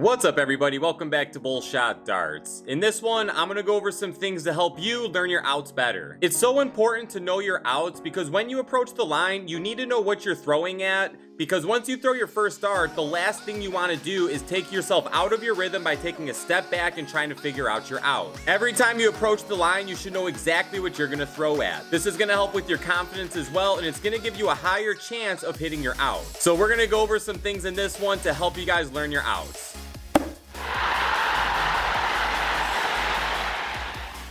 What's up everybody, welcome back to Bullshot Darts. In this one, I'm gonna go over some things to help you learn your outs better. It's so important to know your outs because when you approach the line, you need to know what you're throwing at, because once you throw your first dart, the last thing you want to do is take yourself out of your rhythm by taking a step back and trying to figure out your out. Every time you approach the line, you should know exactly what you're gonna throw at. This is gonna help with your confidence as well, and it's gonna give you a higher chance of hitting your out. So we're gonna go over some things in this one to help you guys learn your outs.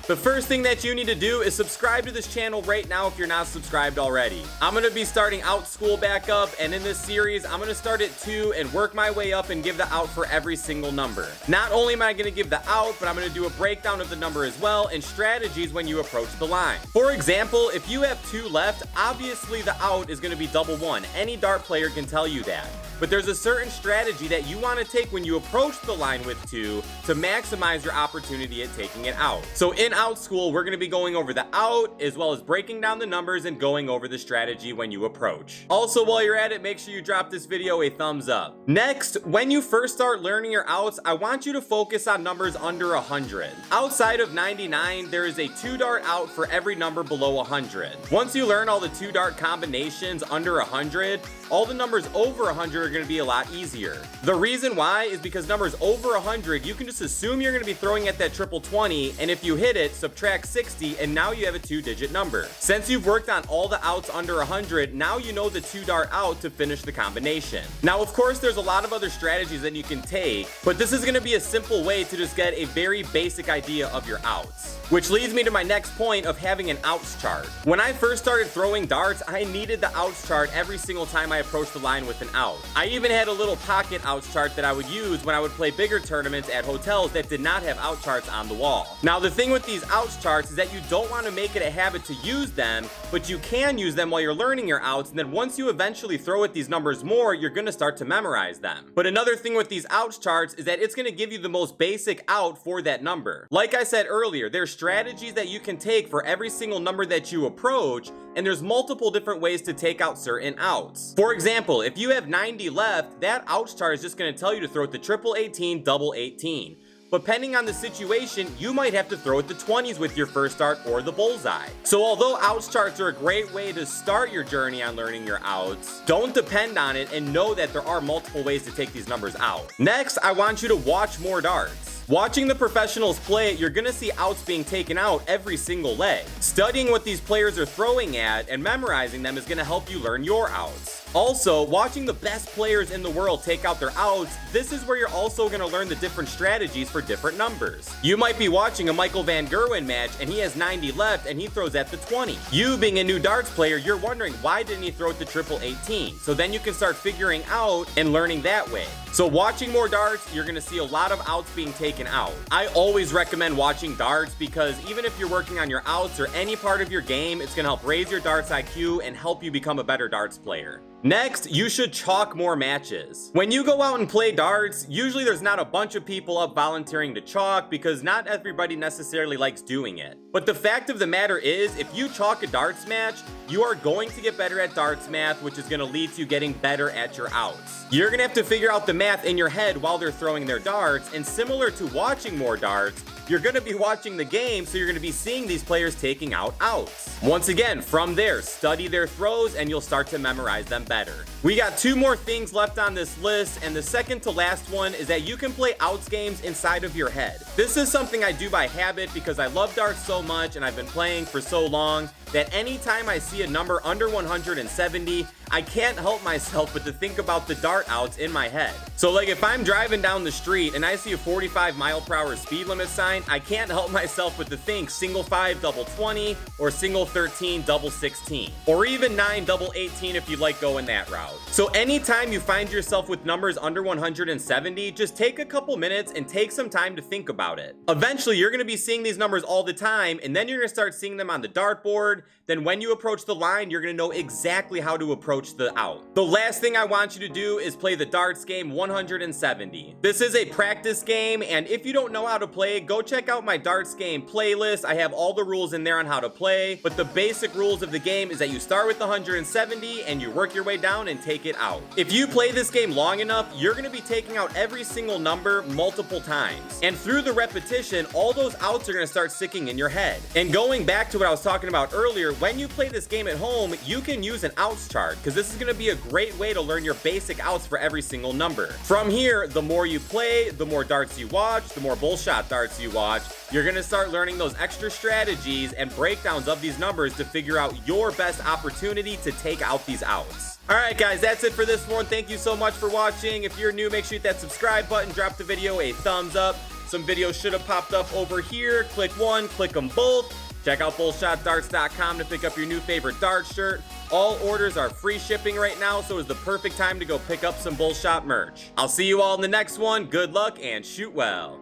The first thing that you need to do is subscribe to this channel right now if you're not subscribed already. I'm going to be starting out school back up, and in this series, I'm going to start at 2 and work my way up and give the out for every single number. Not only am I going to give the out, but I'm going to do a breakdown of the number as well and strategies when you approach the line. For example, if you have 2 left, obviously the out is going to be double 1. Any dart player can tell you that. But there's a certain strategy that you want to take when you approach the line with 2 to maximize your opportunity at taking it out. So in out school, we're going to be going over the out as well as breaking down the numbers and going over the strategy when you approach. Also, while you're at it, make sure you drop this video a thumbs up. Next, when you first start learning your outs, I want you to focus on numbers under 100. Outside of 99, there is a 2 dart out for every number below 100. Once you learn all the 2 dart combinations under 100, all the numbers over 100 are going to be a lot easier. The reason why is because numbers over 100, you can just assume you're going to be throwing at that triple 20, and if you hit it, subtract 60, and now you have a 2-digit number. Since you've worked on all the outs under 100, now you know the 2 dart out to finish the combination. Now, of course, there's a lot of other strategies that you can take, but this is going to be a simple way to just get a very basic idea of your outs. Which leads me to my next point of having an outs chart. When I first started throwing darts, I needed the outs chart every single time I approached the line with an out. I even had a little pocket outs chart that I would use when I would play bigger tournaments at hotels that did not have out charts on the wall. Now, the thing with these outs charts is that you don't want to make it a habit to use them, but you can use them while you're learning your outs, and then once you eventually throw at these numbers more, you're going to start to memorize them. But another thing with these outs charts is that it's going to give you the most basic out for that number. Like I said earlier, there's strategies that you can take for every single number that you approach, and there's multiple different ways to take out certain outs. For example, if you have 90 left, that outs chart is just going to tell you to throw at the triple 18, double 18. But depending on the situation, you might have to throw at the 20s with your first dart or the bullseye. So although outs charts are a great way to start your journey on learning your outs, don't depend on it and know that there are multiple ways to take these numbers out. Next, I want you to watch more darts. Watching the professionals play, you're gonna see outs being taken out every single leg. Studying what these players are throwing at and memorizing them is gonna help you learn your outs. Also, watching the best players in the world take out their outs, this is where you're also going to learn the different strategies for different numbers. You might be watching a Michael Van Gerwen match and he has 90 left and he throws at the 20. You being a new darts player, you're wondering why didn't he throw at the triple 18? So then you can start figuring out and learning that way. So watching more darts, you're going to see a lot of outs being taken out. I always recommend watching darts because even if you're working on your outs or any part of your game, it's going to help raise your darts IQ and help you become a better darts player. Next, you should chalk more matches. When you go out and play darts, usually there's not a bunch of people up volunteering to chalk because not everybody necessarily likes doing it. But the fact of the matter is, if you chalk a darts match, you are going to get better at darts math, which is going to lead to you getting better at your outs. You're going to have to figure out the math in your head while they're throwing their darts, and similar to watching more darts, you're going to be watching the game, so you're going to be seeing these players taking out outs. Once again, from there, study their throws and you'll start to memorize them better. We got 2 more things left on this list, and the second to last one is that you can play outs games inside of your head. This is something I do by habit because I love darts so much and I've been playing for so long that anytime I see a number under 170, I can't help myself but to think about the dart outs in my head. So like if I'm driving down the street and I see a 45 mile/hour speed limit sign, I can't help myself but to think single 5 double 20 or single 13 double 16 or even 9 double 18 if you like going that route. So anytime you find yourself with numbers under 170, just take a couple minutes and take some time to think about it. Eventually you're going to be seeing these numbers all the time, and then you're going to start seeing them on the dartboard. Then when you approach the line, you're going to know exactly how to approach the out. The last thing I want you to do is play the darts game 170. This is a practice game, and if you don't know how to play, go check out my darts game playlist. I have all the rules in there on how to play, but the basic rules of the game is that you start with 170 and you work your way down and take it out. If you play this game long enough, you're going to be taking out every single number multiple times. And through the repetition, all those outs are going to start sticking in your head. And going back to what I was talking about earlier, when you play this game at home, you can use an outs chart, because this is going to be a great way to learn your basic outs for every single number. From here, the more you play, the more darts you watch, the more Bullshot Darts you watch, you're going to start learning those extra strategies and breakdowns of these numbers to figure out your best opportunity to take out these outs. Alright guys, that's it for this one. Thank you so much for watching. If you're new, make sure you hit that subscribe button, drop the video a thumbs up. Some videos should have popped up over here. Click one, click them both. Check out bullshotdarts.com to pick up your new favorite dart shirt. All orders are free shipping right now, so it's the perfect time to go pick up some Bullshot merch. I'll see you all in the next one. Good luck and shoot well.